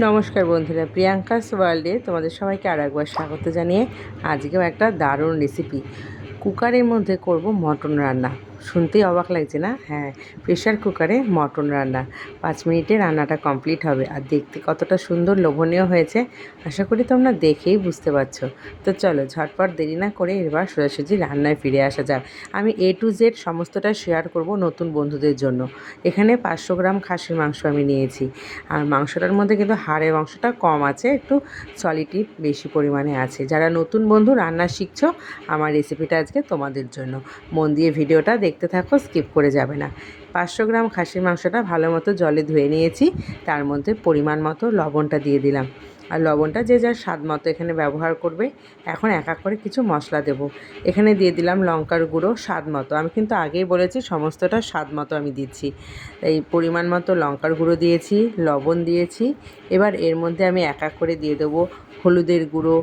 নমস্কার বন্ধুরা, প্রিয়াঙ্কাস ওয়ার্ল্ডে তোমাদের সবাইকে আর একবার স্বাগত জানিয়ে আজকেও একটা দারুণ রেসিপি কুকারের মধ্যে করব মটন রান্না। শুনতেই অবাক লাগছে না? হ্যাঁ, প্রেশার কুকারে মটন রান্না। 5 মিনিটে রান্নাটা কমপ্লিট হবে আর দেখতে কতটা সুন্দর লোভনীয় হয়েছে আশা করি তোমরা দেখেই বুঝতে পারছো। তো চলো ঝটপট দেরি না করে এবার সোজাসুজি রান্নায় ফিরে আসা যাক। আমি A to Z সমস্তটা শেয়ার করব নতুন বন্ধুদের জন্য। এখানে 500 গ্রাম খাসির মাংস আমি নিয়েছি, আর মাংসটার মধ্যে কিন্তু হাড়ের অংশটা কম আছে, একটু সলিডই বেশি পরিমাণে আছে। যারা নতুন বন্ধু রান্না শিখছো, আমার রেসিপিটা আজকে তোমাদের জন্য। মন দিয়ে ভিডিওটা দেখতে থাকো, স্কিপ করে যাবে না। 500 গ্রাম খাসির মাংসটা ভালো মতো জলে ধুয়ে নিয়েছি, তার মধ্যে পরিমাণ মতো লবণটা দিয়ে দিলাম। আর লবণটা যে যার স্বাদ মতো এখানে ব্যবহার করবে। এখন এক এক করে কিছু মশলা দেব। এখানে দিয়ে দিলাম লঙ্কার গুঁড়ো স্বাদ মতো। আমি কিন্তু আগেই বলেছি সমস্তটা স্বাদ মতো আমি দিচ্ছি। এই পরিমাণ মতো লঙ্কার গুঁড়ো দিয়েছি, লবণ দিয়েছি। এবার এর মধ্যে আমি এক এক করে দিয়ে দেবো হলুদের গুঁড়ো,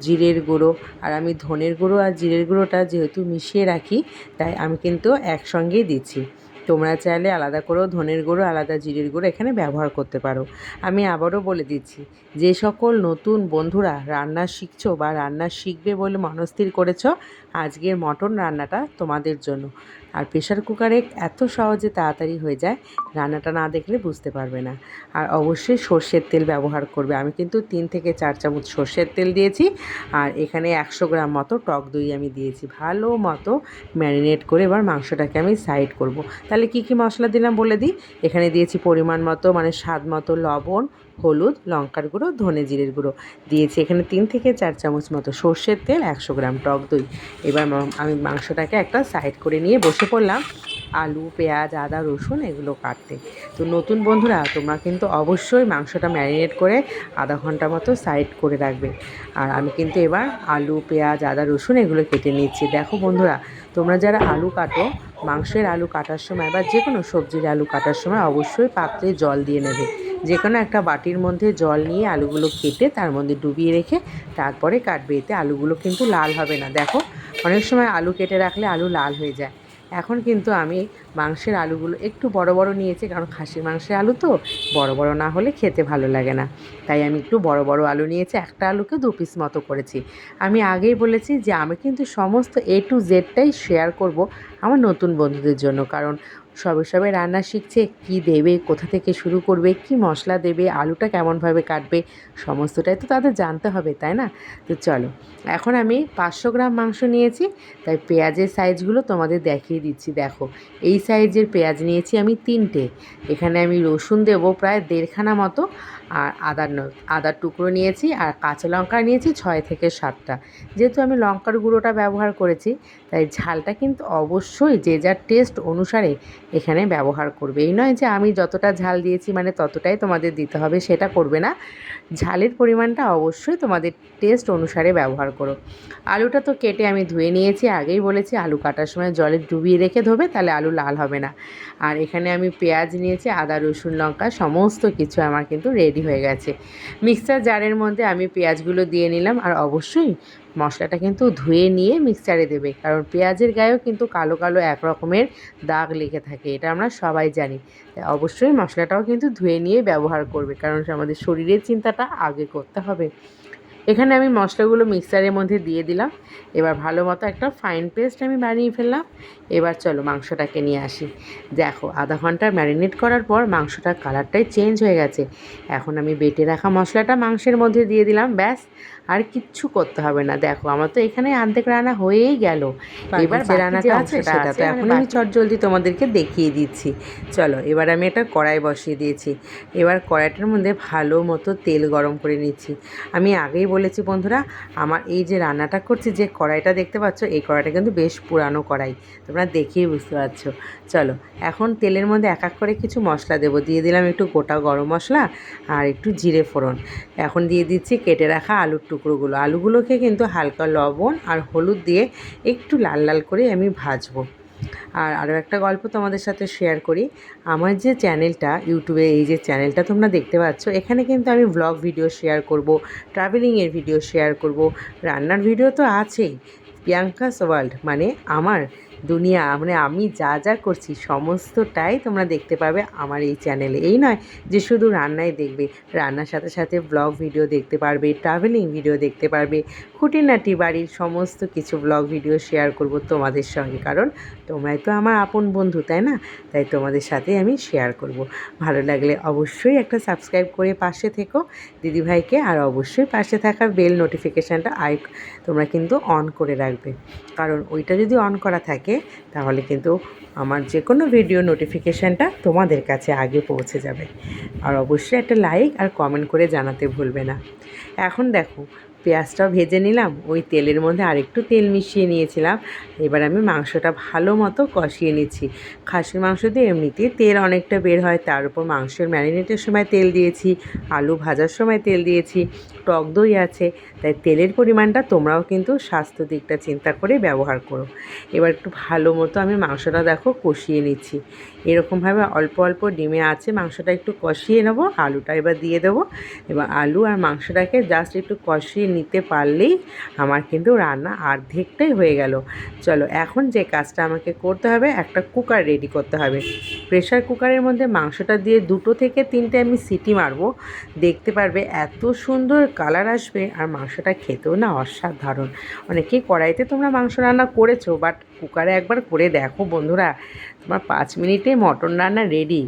জিরের গুঁড়ো। আর আমি ধনের গুঁড়ো আর জিরের গুঁড়োটা যেহেতু মিশিয়ে রাখি, তাই আমি কিন্তু একসঙ্গেই দিচ্ছি। তোমরা চাইলে আলাদা করেও ধনের গুঁড়ো, আলাদা জিরের গুঁড়ো এখানে ব্যবহার করতে পারো। আমি আবারও বলে দিচ্ছি, যে সকল নতুন বন্ধুরা রান্না শিখছো বা রান্না শিখবে বলে মনস্থির করেছো, আজকের মটন রান্নাটা তোমাদের জন্য। আর প্রেশার কুকারে এত সহজে তাড়াতাড়ি হয়ে যায়, রান্নাটা না দেখলে বুঝতে পারবে না। আর অবশ্যই সর্ষের তেল ব্যবহার করবে। আমি কিন্তু 3 থেকে 4 চামচ সর্ষের তেল দিয়েছি। আর এখানে 100 গ্রাম মতো টক দই আমি দিয়েছি। ভালো মতো ম্যারিনেট করে এবার মাংসটাকে আমি সাইড করব। তাহলে কি কি মশলা দিলাম বলে দিই। এখানে দিয়েছি পরিমাণ মতো মানে স্বাদ মতো লবণ, হলুদ, লঙ্কার গুঁড়ো, ধনে জিরের গুঁড়ো দিয়েছি। এখানে 3 থেকে 4 চামচ মতো সর্ষের তেল, 100 গ্রাম টক দই। এবার আমি মাংসটাকে একটা সাইড করে নিয়ে বসে পড়লাম আলু, পেঁয়াজ, আদা, রসুন এগুলো কাটতে। তো নতুন বন্ধুরা তোমরা কিন্তু অবশ্যই মাংসটা ম্যারিনেট করে আধা ঘন্টা মতো সাইড করে রাখবে। আর আমি কিন্তু এবার আলু, পেঁয়াজ, আদা, রসুন এগুলো কেটে নিচ্ছি। দেখো বন্ধুরা, তোমরা যারা আলু কাটো, মাংসের আলু কাটার সময় বা যে কোনো সবজির আলু কাটার সময় অবশ্যই পাত্রে জল দিয়ে নেবে। যে কোনো একটা বাটির মধ্যে জল নিয়ে আলুগুলো কেটে তার মধ্যে ডুবিয়ে রেখে তারপরে কাটবে। এতে আলুগুলো কিন্তু লাল হবে না। দেখো, অনেক সময় আলু কেটে রাখলে আলু লাল হয়ে যায়। এখন কিন্তু আমি মাংসের আলুগুলো একটু বড় বড় নিয়েছি, কারণ খাসির মাংসের আলু তো বড় বড় না হলে খেতে ভালো লাগে না। তাই আমি একটু বড় বড় আলু নিয়েছি, একটা আলুকে 2 পিস মতো করেছি। আমি আগেই বলেছি যে আমি কিন্তু সমস্ত A to Z-টাই শেয়ার করব আমার নতুন বন্ধুদের জন্য, কারণ সবে সবে রান্না শিখছে, কি দেবে, কোথা থেকে শুরু করবে, কি মশলা দেবে, আলুটা কেমনভাবে কাটবে, সমস্তটাই তো তাদের জানতে হবে, তাই না? তো চলো, এখন আমি 500 গ্রাম মাংস নিয়েছি, তাই পেঁয়াজের সাইজগুলো তোমাদের দেখিয়ে দিচ্ছি। দেখো, এই সাইজের পেঁয়াজ নিয়েছি আমি 3টে। এখানে আমি রসুন দেবো প্রায় 1.5খানা মতো, আর আদার টুকরো নিয়েছি, আর কাঁচা লঙ্কা নিয়েছি 6 থেকে 7টা। যেহেতু আমি লঙ্কার গুঁড়োটা ব্যবহার করেছি, তাই ঝালটা কিন্তু অবশ্যই যে যার টেস্ট অনুসারে এখানে ব্যবহার করবে। এই নয় যে আমি যতটা ঝাল দিয়েছি মানে ততটাই তোমাদের দিতে হবে, সেটা করবে না। ঝালের পরিমাণটা অবশ্যই তোমাদের টেস্ট অনুসারে ব্যবহার করো। আলুটা তো কেটে আমি ধুয়ে নিয়েছি, আগেই বলেছি আলু কাটার সময় জলে ডুবিয়ে রেখে ধোবে, তাহলে আলু লাল হবে না। আর এখানে আমি পেঁয়াজ নিয়েছি, আদা, রসুন, লঙ্কা সমস্ত কিছু আমার কিন্তু রেডি হয়ে গেছে। মিক্সার জারের মধ্যে আমি পেঁয়াজগুলো দিয়ে নিলাম। আর অবশ্যই মশলাটা কিন্তু ধুয়ে নিয়ে মিক্সচারে দেবে, কারণ পেঁয়াজের গায়েও কিন্তু কালো কালো এক রকমের দাগ লেগে থাকে, এটা আমরা সবাই জানি। তাই অবশ্যই মশলাটাও কিন্তু ধুয়ে নিয়ে ব্যবহার করবে, কারণ আমাদের শরীরের চিন্তাটা আগে করতে হবে। এখানে আমি মশলাগুলো মিক্সারের মধ্যে দিয়ে দিলাম। এবার ভালো মতো একটা ফাইন পেস্ট আমি বানিয়ে ফেললাম। এবার চলো মাংসটাকে নিয়ে আসি। দেখো, আধা ঘন্টা ম্যারিনেট করার পর মাংসটার কালারটাই চেঞ্জ হয়ে গেছে। এখন আমি বেটে রাখা মশলাটা মাংসের মধ্যে দিয়ে দিলাম, ব্যাস। আর কিচ্ছু করতে হবে না। দেখো, আমার তো এখানে অর্ধেক রান্না হয়েই গেল। এবার যে রান্নাটা আছে সেটা তো এখন আমি চটজলদি তোমাদেরকে দেখিয়ে দিচ্ছি। চলো, এবার আমি একটা কড়াই বসিয়ে দিয়েছি। এবার কড়াইটার মধ্যে ভালো মতো তেল গরম করে নিচ্ছি। আমি আগেই বলেছি বন্ধুরা, আমার এই যে রান্নাটা করছি, যে কড়াইটা দেখতে পাচ্ছ, এই কড়াইটা কিন্তু বেশ পুরানো কড়াই, তোমরা দেখেই বুঝতে পারছো। চলো, এখন তেলের মধ্যে এক এক করে কিছু মশলা দেবো। দিয়ে দিলাম একটু গোটা গরম মশলা আর একটু জিরে ফোড়ন। এখন দিয়ে দিচ্ছি কেটে রাখা আলুর টুকরোগুলো। আলুগুলোকে কিন্তু হালকা লবণ আর হলুদ দিয়ে একটু লাল লাল করে আমি ভাজবো। আর আরও একটা গল্প তোমাদের সাথে শেয়ার করি। আমার যে চ্যানেলটা, ইউটিউবে এই যে চ্যানেলটা তোমরা দেখতে পাচ্ছ, এখানে কিন্তু আমি ব্লগ ভিডিও শেয়ার করব, ট্রাভেলিংয়ের ভিডিও শেয়ার করব, রান্নার ভিডিও তো আছেই। প্রিয়াঙ্কাস ওয়ার্ল্ড মানে আমার দুনিয়া, মানে আমি যা যা করছি সমস্তটাই তোমরা দেখতে পাবে আমার এই চ্যানেলে। এই নয় যে শুধু রান্নাই দেখবে, রান্নার সাথে সাথে ব্লগ ভিডিও দেখতে পারবে, ট্রাভেলিং ভিডিও দেখতে পারবে, খুঁটিনাটি বাড়ির সমস্ত কিছু ব্লগ ভিডিও শেয়ার করব তোমাদের সঙ্গে, কারণ তোমরাই তো আমার আপন বন্ধু, তাই না? তাই তোমাদের সাথে আমি শেয়ার করব। ভালো লাগলে অবশ্যই একটা সাবস্ক্রাইব করে পাশে থেকো দিদিভাইকে, আর অবশ্যই পাশে থাকা বেল নোটিফিকেশানটা তোমরা কিন্তু অন করে রাখবে, কারণ ওইটা যদি অন করা থাকে তাহলে কিন্তু আমার যে কোনো ভিডিও নোটিফিকেশানটা তোমাদের কাছে আগে পৌঁছে যাবে। আর অবশ্যই একটা লাইক আর কমেন্ট করে জানাতে ভুলবে না। এখন দেখো পেঁয়াজটাও ভেজে নিলাম, ওই তেলের মধ্যে আরেকটু তেল মিশিয়ে নিয়েছিলাম। এবার আমি মাংসটা ভালো মতো কষিয়ে নিচ্ছি। খাসির মাংস দিয়ে এমনিতেই তেল অনেকটা বের হয়, তার উপর মাংসের ম্যারিনেটের সময় তেল দিয়েছি, আলু ভাজার সময় তেল দিয়েছি, টক দই আছে, তাই তেলের পরিমাণটা তোমরাও কিন্তু স্বাস্থ্য দিকটা চিন্তা করে ব্যবহার করো। এবার একটু ভালো মতো আমি মাংসটা দেখো কষিয়ে নিচ্ছি। এরকমভাবে অল্প অল্প ডিমে আছে মাংসটা একটু কষিয়ে নেবো। আলুটা এবার দিয়ে দেবো। এবার আলু আর মাংসটাকে জাস্ট একটু কষিয়ে নিতে পারলেই আমার কিন্তু রান্না অর্ধেকটাই হয়ে গেল। চলো এখন যে কাজটা আমাকে করতে হবে, একটা কুকার রেডি করতে হবে। প্রেশার কুকারের মধ্যে মাংসটা দিয়ে 2 থেকে 3টে আমি সিটি মারবো। দেখতে পারবে এত সুন্দর কালার আসবে, আর মাংসটা খেতেও না অসাধারণ। অনেকেই কড়াইতে তোমরা মাংস রান্না করেছো, বাট কুকারে একবার করে দেখো বন্ধুরা, তোমার 5 মিনিটে মটন রান্না রেডি।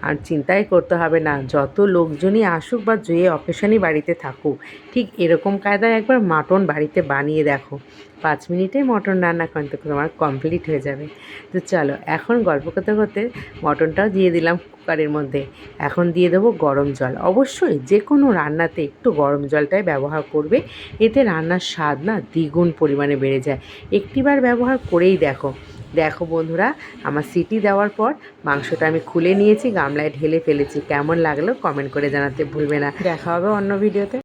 আর চিন্তাই করতে হবে না, যত লোকজনই আসুক বা যে অকেশনই বাড়িতে থাকুক, ঠিক এরকম কায়দায় একবার মাটন বাড়িতে বানিয়ে দেখো, 5 মিনিটে মটন রান্না কিন্তু তোমার কমপ্লিট হয়ে যাবে। তো চলো এখন গল্প করতে করতে মটনটাও দিয়ে দিলাম কুকারের মধ্যে। এখন দিয়ে দেবো গরম জল। অবশ্যই যে কোনো রান্নাতে একটু গরম জলটাই ব্যবহার করবে, এতে রান্নার স্বাদ না দ্বিগুণ পরিমাণে বেড়ে যায়। একটিবার ব্যবহার করেই দেখো। দেখো বন্ধুরা, আমার সিটি দেওয়ার পর মাংসটা আমি খুলে নিয়েছি, গামলায় ঢেলে ফেলেছি। কেমন লাগলো কমেন্ট করে জানাতে ভুলবে না। দেখা হবে অন্য ভিডিওতে।